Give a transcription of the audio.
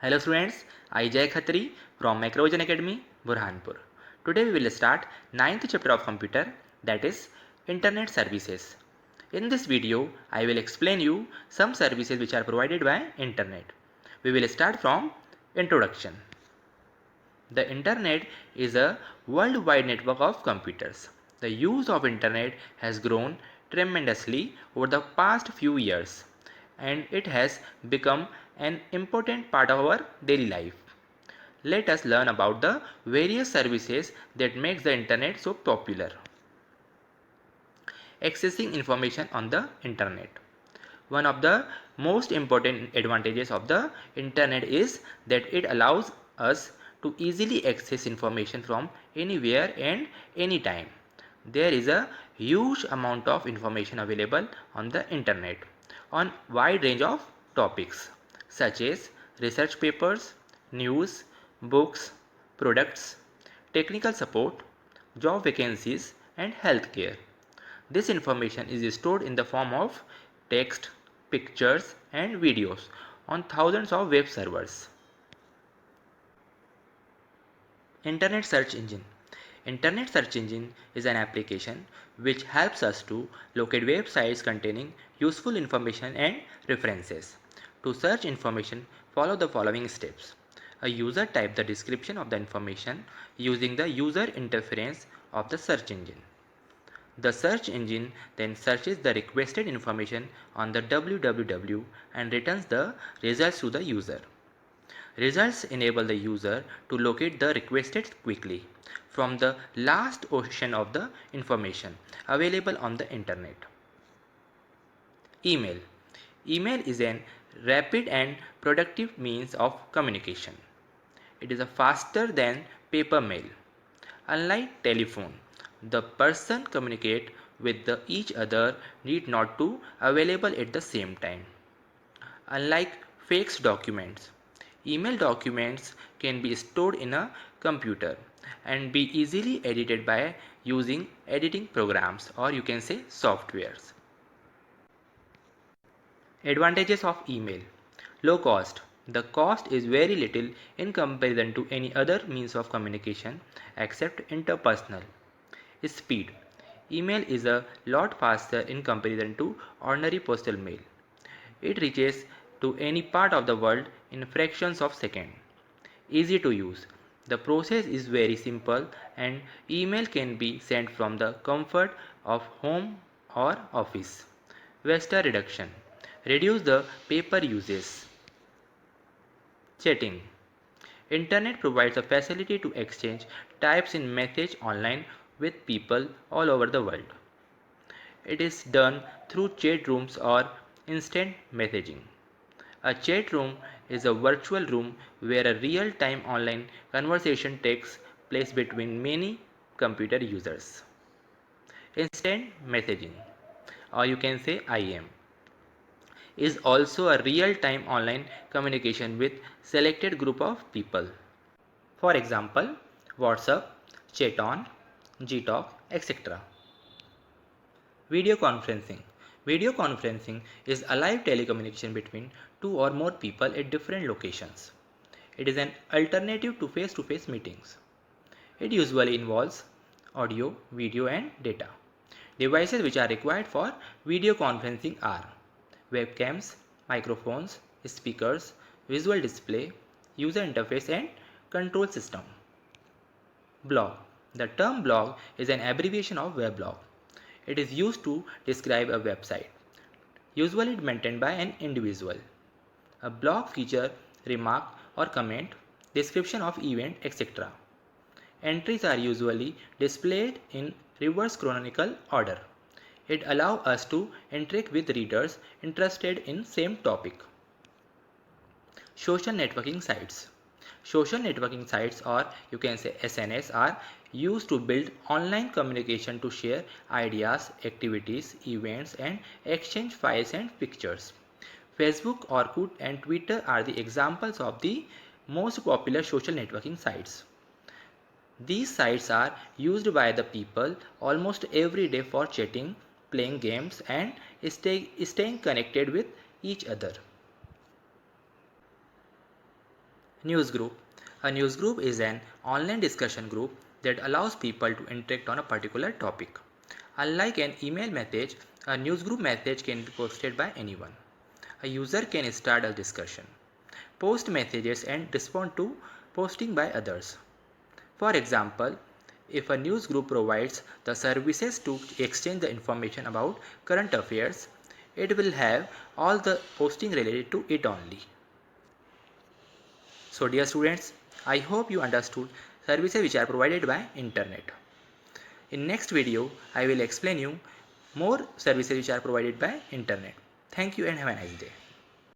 Hello students, I Jay Khatri from Macrovision Academy, Burhanpur. Today we will start 9th chapter of computer, that is Internet Services. In this video, I will explain you some services which are provided by Internet. We will start from introduction. The Internet is a worldwide network of computers. The use of Internet has grown tremendously over the past few years, and it has become an important part of our daily life. Let us learn about the various services that makes the Internet so popular. Accessing information on the Internet. One of the most important advantages of the internet is that it allows us to easily access information from anywhere and anytime. There is a huge amount of information available on the internet on wide range of topics such as research papers, news, books, products, technical support, job vacancies and healthcare. This information is stored in the form of text, pictures, and videos on thousands of web servers. Internet Search Engine. Internet Search Engine is an application which helps us to locate websites containing useful information and references. To search information, follow the following steps. A user types the description of the information using the user interface of the search engine. The search engine then searches the requested information on the www and returns the results to the user. Results enable the user to locate the requested quickly from the last ocean of the information available on the internet. Email. Email is an rapid and productive means of communication. It is faster than paper mail. Unlike telephone, the person communicate with each other need not to available at the same time. Unlike faxed documents, email documents can be stored in a computer and be easily edited by using editing programs, or you can say softwares. Advantages of email. Low cost. The cost is very little in comparison to any other means of communication except interpersonal. Speed. Email is a lot faster in comparison to ordinary postal mail. It reaches to any part of the world in fractions of seconds. Easy to use. The process is very simple and email can be sent from the comfort of home or office. Waste reduction. Reduce the paper uses. Chatting. Internet provides a facility to exchange types in message online with people all over the world. It is done through chat rooms or instant messaging. A chat room is a virtual room where a real-time online conversation takes place between many computer users. Instant messaging, or you can say IM, is also a real-time online communication with selected group of people. For example, WhatsApp, Chaton, Gtalk, etc. Video conferencing. Video conferencing is a live telecommunication between two or more people at different locations. It is an alternative to face-to-face meetings. It usually involves audio, video and data. Devices which are required for video conferencing are webcams, microphones, speakers, visual display, user interface and control system. Blog. The term blog is an abbreviation of weblog. It is used to describe a website, usually maintained by an individual. A blog feature remark or comment, description of event, etc. Entries are usually displayed in reverse chronological order. It allows us to interact with readers interested in same topic. Social networking sites. Social networking sites, or you can say SNS, are used to build online communication to share ideas, activities, events and exchange files and pictures. Facebook, Orkut and Twitter are the examples of the most popular social networking sites. These sites are used by the people almost every day for chatting, playing games and staying connected with each other. News group. A news group is an online discussion group that allows people to interact on a particular topic. Unlike an email message, a newsgroup message can be posted by anyone. A user can start a discussion, post messages, and respond to posting by others. For example, if a news group provides the services to exchange the information about current affairs, it will have all the posting related to it only. So dear students, I hope you understood services which are provided by internet. In next video, I will explain you more services which are provided by internet. Thank you and have a nice day.